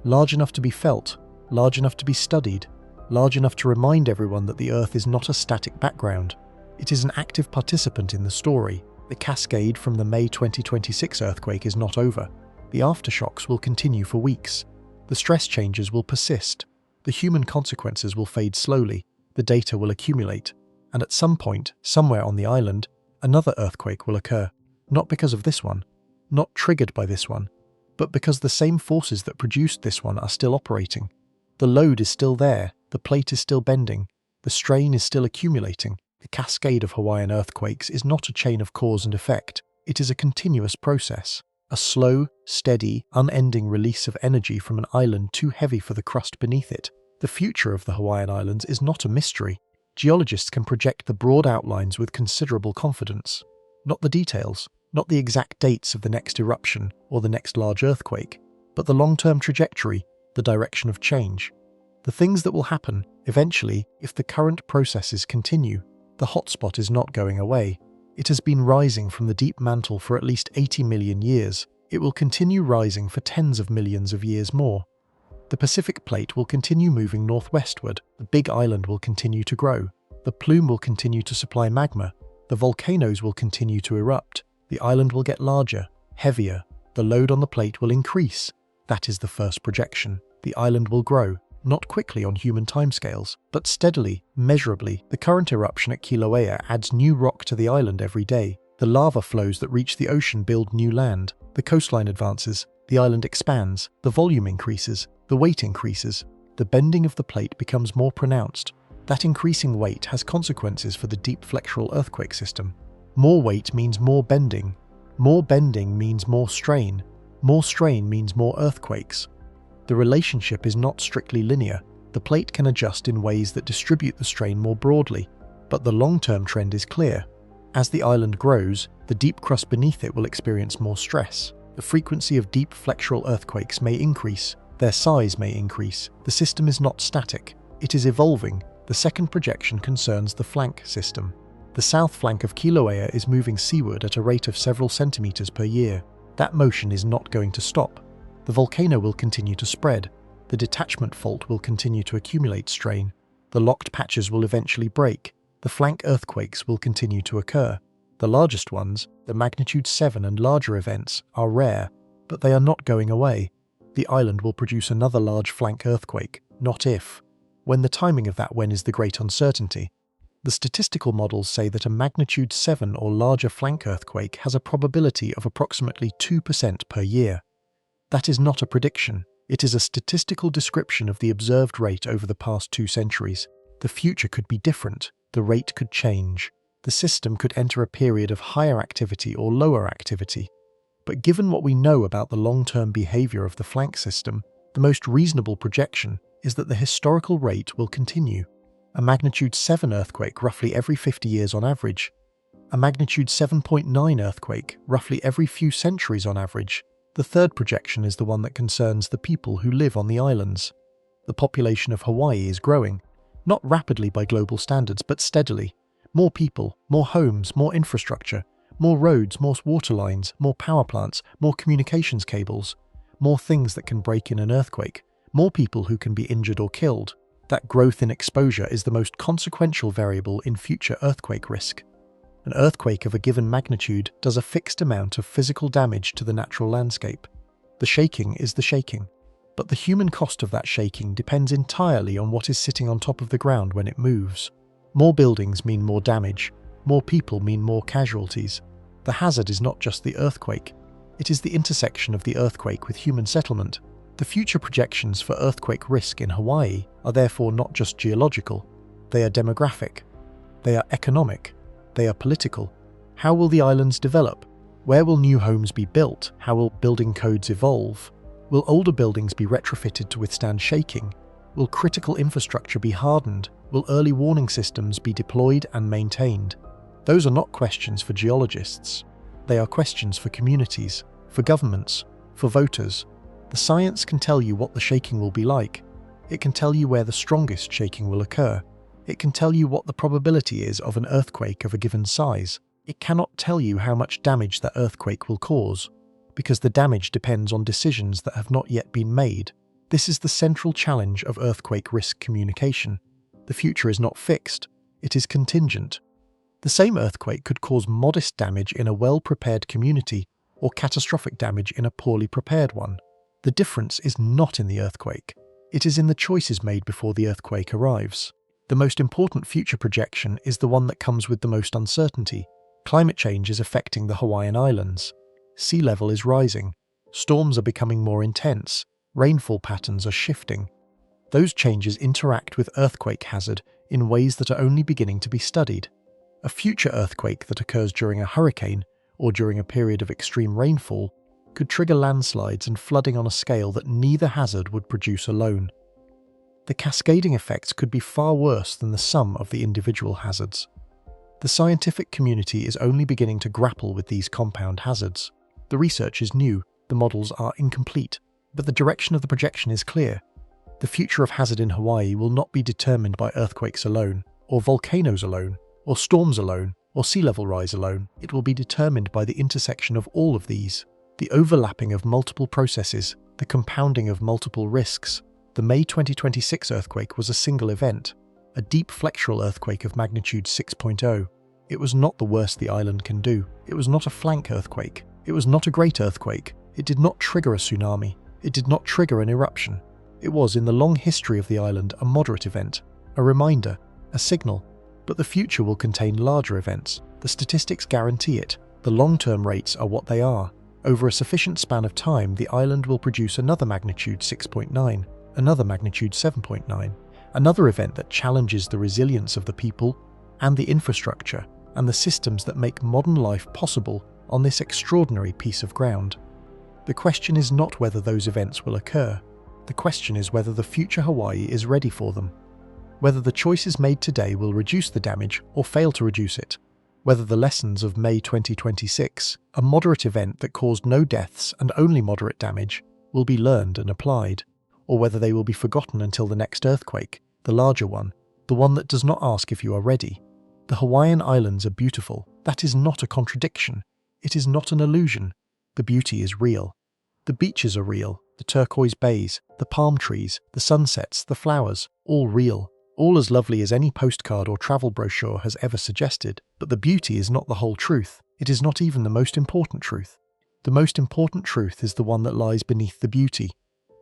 Large enough to be felt, large enough to be studied, large enough to remind everyone that the Earth is not a static background. It is an active participant in the story. The cascade from the May 2026 earthquake is not over. The aftershocks will continue for weeks. The stress changes will persist. The human consequences will fade slowly. The data will accumulate. And at some point, somewhere on the island, another earthquake will occur. Not because of this one, not triggered by this one, but because the same forces that produced this one are still operating. The load is still there. The plate is still bending. The strain is still accumulating. The cascade of Hawaiian earthquakes is not a chain of cause and effect. It is a continuous process, a slow, steady, unending release of energy from an island too heavy for the crust beneath it. The future of the Hawaiian Islands is not a mystery. Geologists can project the broad outlines with considerable confidence. Not the details, not the exact dates of the next eruption or the next large earthquake, but the long-term trajectory, the direction of change. The things that will happen, eventually, if the current processes continue. The hotspot is not going away. It has been rising from the deep mantle for at least 80 million years. It will continue rising for tens of millions of years more. The Pacific plate will continue moving northwestward. The big island will continue to grow. The plume will continue to supply magma. The volcanoes will continue to erupt. The island will get larger, heavier. The load on the plate will increase. That is the first projection. The island will grow. Not quickly on human timescales, but steadily, measurably. The current eruption at Kilauea adds new rock to the island every day. The lava flows that reach the ocean build new land, the coastline advances, the island expands, the volume increases, the weight increases, the bending of the plate becomes more pronounced. That increasing weight has consequences for the deep flexural earthquake system. More weight means more bending means more strain means more earthquakes. The relationship is not strictly linear. The plate can adjust in ways that distribute the strain more broadly, but the long-term trend is clear. As the island grows, the deep crust beneath it will experience more stress. The frequency of deep flexural earthquakes may increase, their size may increase. The system is not static, it is evolving. The second projection concerns the flank system. The south flank of Kilauea is moving seaward at a rate of several centimeters per year. That motion is not going to stop. The volcano will continue to spread. The detachment fault will continue to accumulate strain. The locked patches will eventually break. The flank earthquakes will continue to occur. The largest ones, the magnitude 7 and larger events, are rare, but they are not going away. The island will produce another large flank earthquake, not if. When the timing of that when is the great uncertainty. The statistical models say that a magnitude 7 or larger flank earthquake has a probability of approximately 2% per year. That is not a prediction, it is a statistical description of the observed rate over the past 2 centuries. The future could be different, the rate could change. The system could enter a period of higher activity or lower activity. But given what we know about the long-term behavior of the flank system, the most reasonable projection is that the historical rate will continue. A magnitude 7 earthquake roughly every 50 years on average. A magnitude 7.9 earthquake roughly every few centuries on average. The third projection is the one that concerns the people who live on the islands. The population of Hawaii is growing, not rapidly by global standards, but steadily. More people, more homes, more infrastructure, more roads, more water lines, more power plants, more communications cables, more things that can break in an earthquake, more people who can be injured or killed. That growth in exposure is the most consequential variable in future earthquake risk. An earthquake of a given magnitude does a fixed amount of physical damage to the natural landscape. The shaking is the shaking, but the human cost of that shaking depends entirely on what is sitting on top of the ground when it moves. More buildings mean more damage, more people mean more casualties. The hazard is not just the earthquake, it is the intersection of the earthquake with human settlement. The future projections for earthquake risk in Hawaii are therefore not just geological, they are demographic, they are economic, they are political. How will the islands develop? Where will new homes be built? How will building codes evolve? Will older buildings be retrofitted to withstand shaking? Will critical infrastructure be hardened? Will early warning systems be deployed and maintained? Those are not questions for geologists. They are questions for communities, for governments, for voters. The science can tell you what the shaking will be like. It can tell you where the strongest shaking will occur. It can tell you what the probability is of an earthquake of a given size. It cannot tell you how much damage that earthquake will cause, because the damage depends on decisions that have not yet been made. This is the central challenge of earthquake risk communication. The future is not fixed, it is contingent. The same earthquake could cause modest damage in a well-prepared community or catastrophic damage in a poorly prepared one. The difference is not in the earthquake. It is in the choices made before the earthquake arrives. The most important future projection is the one that comes with the most uncertainty. Climate change is affecting the Hawaiian Islands. Sea level is rising. Storms are becoming more intense. Rainfall patterns are shifting. Those changes interact with earthquake hazard in ways that are only beginning to be studied. A future earthquake that occurs during a hurricane or during a period of extreme rainfall could trigger landslides and flooding on a scale that neither hazard would produce alone. The cascading effects could be far worse than the sum of the individual hazards. The scientific community is only beginning to grapple with these compound hazards. The research is new, the models are incomplete, but the direction of the projection is clear. The future of hazard in Hawaii will not be determined by earthquakes alone, or volcanoes alone, or storms alone, or sea level rise alone. It will be determined by the intersection of all of these. The overlapping of multiple processes, the compounding of multiple risks. The May 2026 earthquake was a single event, a deep flexural earthquake of magnitude 6.0. It was not the worst the island can do. It was not a flank earthquake. It was not a great earthquake. It did not trigger a tsunami. It did not trigger an eruption. It was, in the long history of the island, a moderate event, a reminder, a signal. But the future will contain larger events. The statistics guarantee it. The long-term rates are what they are. Over a sufficient span of time, the island will produce another magnitude 6.9, another magnitude 7.9, another event that challenges the resilience of the people and the infrastructure and the systems that make modern life possible on this extraordinary piece of ground. The question is not whether those events will occur. The question is whether the future Hawaii is ready for them. Whether the choices made today will reduce the damage or fail to reduce it. Whether the lessons of May 2026, a moderate event that caused no deaths and only moderate damage, will be learned and applied, or whether they will be forgotten until the next earthquake, the larger one, the one that does not ask if you are ready. The Hawaiian Islands are beautiful. That is not a contradiction. It is not an illusion. The beauty is real. The beaches are real, the turquoise bays, the palm trees, the sunsets, the flowers, all real. All as lovely as any postcard or travel brochure has ever suggested. But the beauty is not the whole truth. It is not even the most important truth. The most important truth is the one that lies beneath the beauty,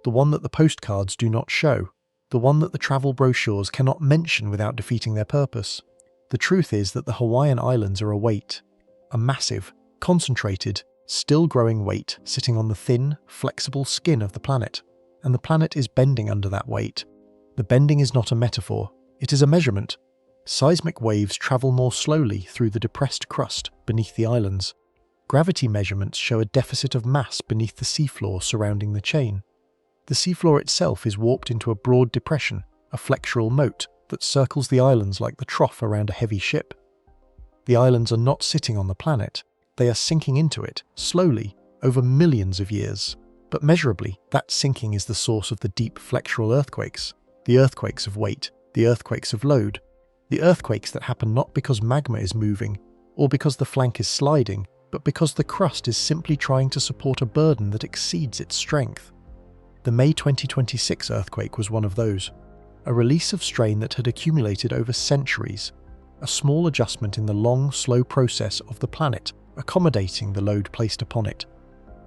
the one that the postcards do not show, the one that the travel brochures cannot mention without defeating their purpose. The truth is that the Hawaiian Islands are a weight, a massive, concentrated, still growing weight sitting on the thin, flexible skin of the planet, and the planet is bending under that weight. The bending is not a metaphor, it is a measurement. Seismic waves travel more slowly through the depressed crust beneath the islands. Gravity measurements show a deficit of mass beneath the seafloor surrounding the chain. The seafloor itself is warped into a broad depression, a flexural moat that circles the islands like the trough around a heavy ship. The islands are not sitting on the planet, they are sinking into it, slowly, over millions of years. But measurably, that sinking is the source of the deep flexural earthquakes. The earthquakes of weight, the earthquakes of load, the earthquakes that happen not because magma is moving, or because the flank is sliding, but because the crust is simply trying to support a burden that exceeds its strength. The May 2026 earthquake was one of those, a release of strain that had accumulated over centuries, a small adjustment in the long, slow process of the planet accommodating the load placed upon it.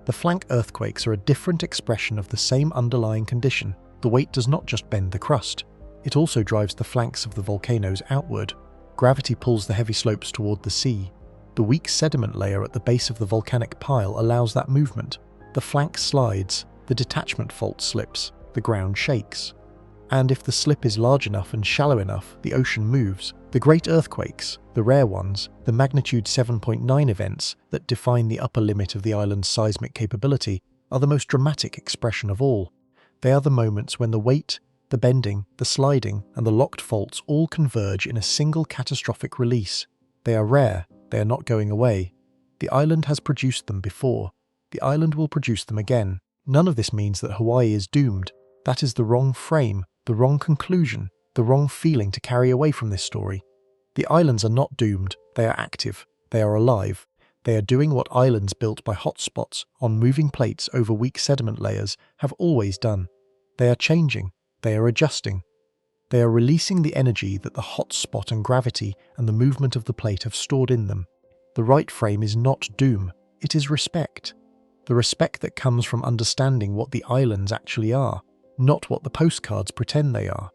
The flank earthquakes are a different expression of the same underlying condition. The weight does not just bend the crust, it also drives the flanks of the volcanoes outward. Gravity pulls the heavy slopes toward the sea. The weak sediment layer at the base of the volcanic pile allows that movement. The flank slides, the detachment fault slips, the ground shakes. And if the slip is large enough and shallow enough, the ocean moves. The great earthquakes, the rare ones, the magnitude 7.9 events that define the upper limit of the island's seismic capability, are the most dramatic expression of all. They are the moments when the weight, the bending, the sliding, and the locked faults all converge in a single catastrophic release. They are rare, they are not going away. The island has produced them before. The island will produce them again. None of this means that Hawaii is doomed. That is the wrong frame, the wrong conclusion, the wrong feeling to carry away from this story. The islands are not doomed, they are active, they are alive. They are doing what islands built by hotspots on moving plates over weak sediment layers have always done. They are changing, they are adjusting. They are releasing the energy that the hotspot and gravity and the movement of the plate have stored in them. The right frame is not doom, it is respect. The respect that comes from understanding what the islands actually are, not what the postcards pretend they are.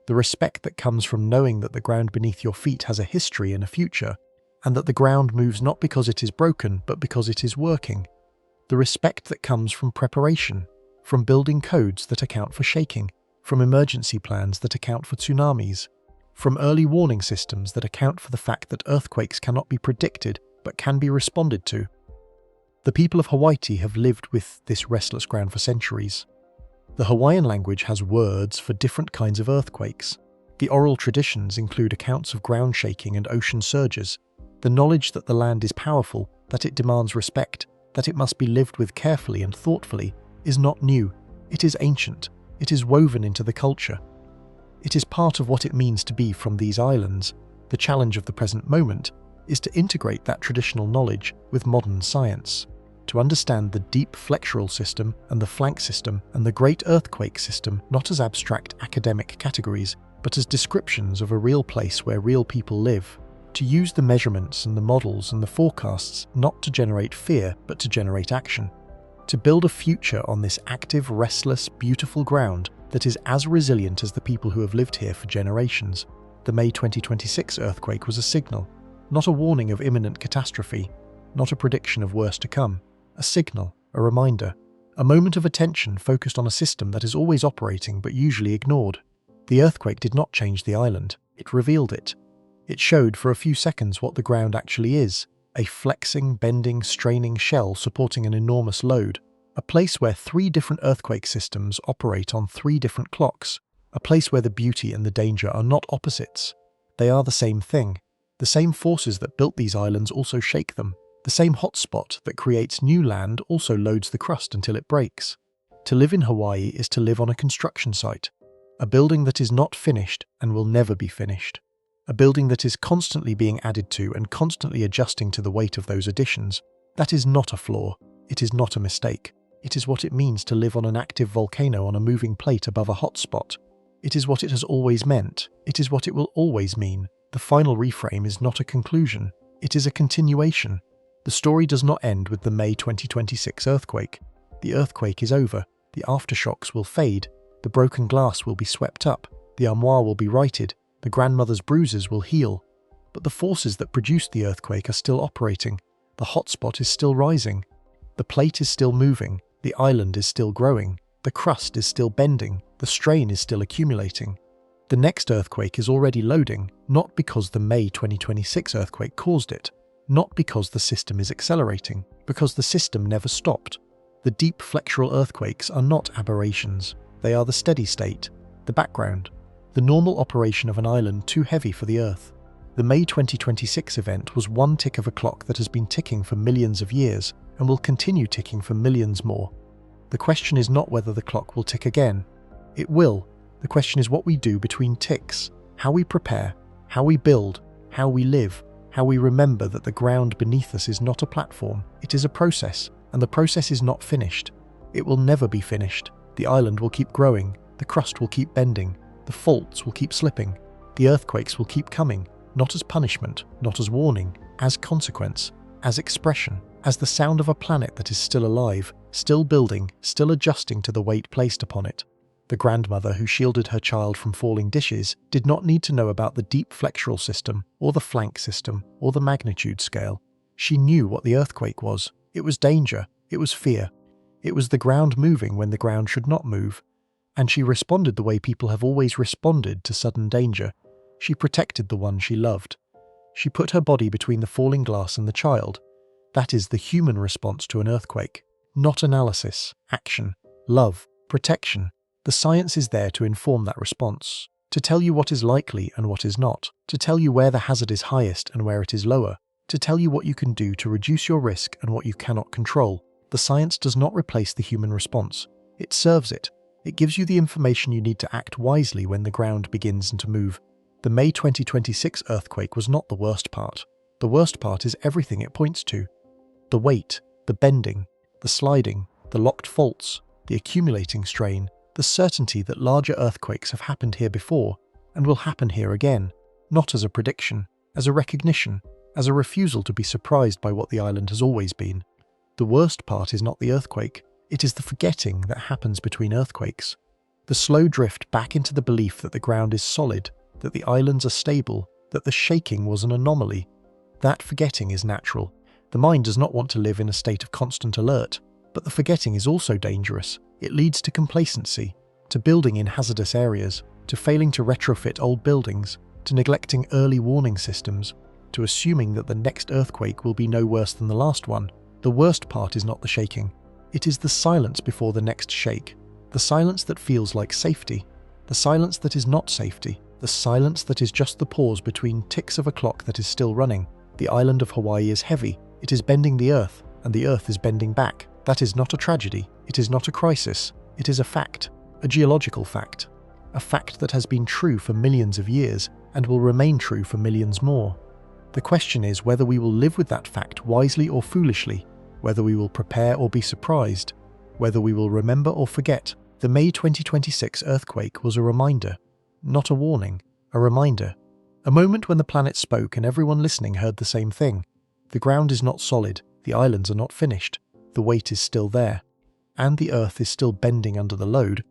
The respect that comes from knowing that the ground beneath your feet has a history and a future, and that the ground moves not because it is broken, but because it is working. The respect that comes from preparation, from building codes that account for shaking, from emergency plans that account for tsunamis, from early warning systems that account for the fact that earthquakes cannot be predicted, but can be responded to. The people of Hawaii have lived with this restless ground for centuries. The Hawaiian language has words for different kinds of earthquakes. The oral traditions include accounts of ground shaking and ocean surges. The knowledge that the land is powerful, that it demands respect, that it must be lived with carefully and thoughtfully, is not new. It is ancient. It is woven into the culture. It is part of what it means to be from these islands. The challenge of the present moment is to integrate that traditional knowledge with modern science, to understand the deep flexural system and the flank system and the great earthquake system not as abstract academic categories, but as descriptions of a real place where real people live. To use the measurements and the models and the forecasts not to generate fear, but to generate action. To build a future on this active, restless, beautiful ground that is as resilient as the people who have lived here for generations. The May 2026 earthquake was a signal, not a warning of imminent catastrophe. not a prediction of worse to come. A signal, a reminder, a moment of attention focused on a system that is always operating but usually ignored. The earthquake did not change the island, it revealed it. It showed for a few seconds what the ground actually is, a flexing, bending, straining shell supporting an enormous load, a place where 3 different earthquake systems operate on 3 different clocks, a place where the beauty and the danger are not opposites. They are the same thing. The same forces that built these islands also shake them. The same hotspot that creates new land also loads the crust until it breaks. To live in Hawaii is to live on a construction site, a building that is not finished and will never be finished, a building that is constantly being added to and constantly adjusting to the weight of those additions. That is not a flaw. It is not a mistake. It is what it means to live on an active volcano on a moving plate above a hotspot. It is what it has always meant. It is what it will always mean. The final reframe is not a conclusion. It is a continuation. The story does not end with the May 2026 earthquake. The earthquake is over. The aftershocks will fade. The broken glass will be swept up. The armoire will be righted. The grandmother's bruises will heal. But the forces that produced the earthquake are still operating. The hotspot is still rising. The plate is still moving. The island is still growing. The crust is still bending. The strain is still accumulating. The next earthquake is already loading, not because the May 2026 earthquake caused it, not because the system is accelerating, because the system never stopped. The deep flexural earthquakes are not aberrations. They are the steady state, the background, the normal operation of an island too heavy for the Earth. The May 2026 event was one tick of a clock that has been ticking for millions of years and will continue ticking for millions more. The question is not whether the clock will tick again. It will. The question is what we do between ticks, how we prepare, how we build, how we live, how we remember that the ground beneath us is not a platform, it is a process, and the process is not finished. It will never be finished. The island will keep growing, the crust will keep bending, the faults will keep slipping, the earthquakes will keep coming, not as punishment, not as warning, as consequence, as expression, as the sound of a planet that is still alive, still building, still adjusting to the weight placed upon it. The grandmother who shielded her child from falling dishes did not need to know about the deep flexural system, or the flank system, or the magnitude scale. She knew what the earthquake was. It was danger. It was fear. It was the ground moving when the ground should not move. And she responded the way people have always responded to sudden danger. She protected the one she loved. She put her body between the falling glass and the child. That is the human response to an earthquake. Not analysis, action, love, protection. The science is there to inform that response, to tell you what is likely and what is not, to tell you where the hazard is highest and where it is lower, to tell you what you can do to reduce your risk and what you cannot control. The science does not replace the human response. It serves it. It gives you the information you need to act wisely when the ground begins to move. The May 2026 earthquake was not the worst part. The worst part is everything it points to. The weight, the bending, the sliding, the locked faults, the accumulating strain, the certainty that larger earthquakes have happened here before and will happen here again, not as a prediction, as a recognition, as a refusal to be surprised by what the island has always been. The worst part is not the earthquake, it is the forgetting that happens between earthquakes. The slow drift back into the belief that the ground is solid, that the islands are stable, that the shaking was an anomaly. That forgetting is natural. The mind does not want to live in a state of constant alert, but the forgetting is also dangerous. It leads to complacency, to building in hazardous areas, to failing to retrofit old buildings, to neglecting early warning systems, to assuming that the next earthquake will be no worse than the last one. The worst part is not the shaking. It is the silence before the next shake, the silence that feels like safety, the silence that is not safety, the silence that is just the pause between ticks of a clock that is still running. The island of Hawaii is heavy, it is bending the earth, and the earth is bending back. That is not a tragedy, it is not a crisis, it is a fact, a geological fact, a fact that has been true for millions of years and will remain true for millions more. The question is whether we will live with that fact wisely or foolishly, whether we will prepare or be surprised, whether we will remember or forget. The May 2026 earthquake was a reminder, not a warning, a reminder. A moment when the planet spoke and everyone listening heard the same thing. The ground is not solid, the islands are not finished. The weight is still there, and the earth is still bending under the load,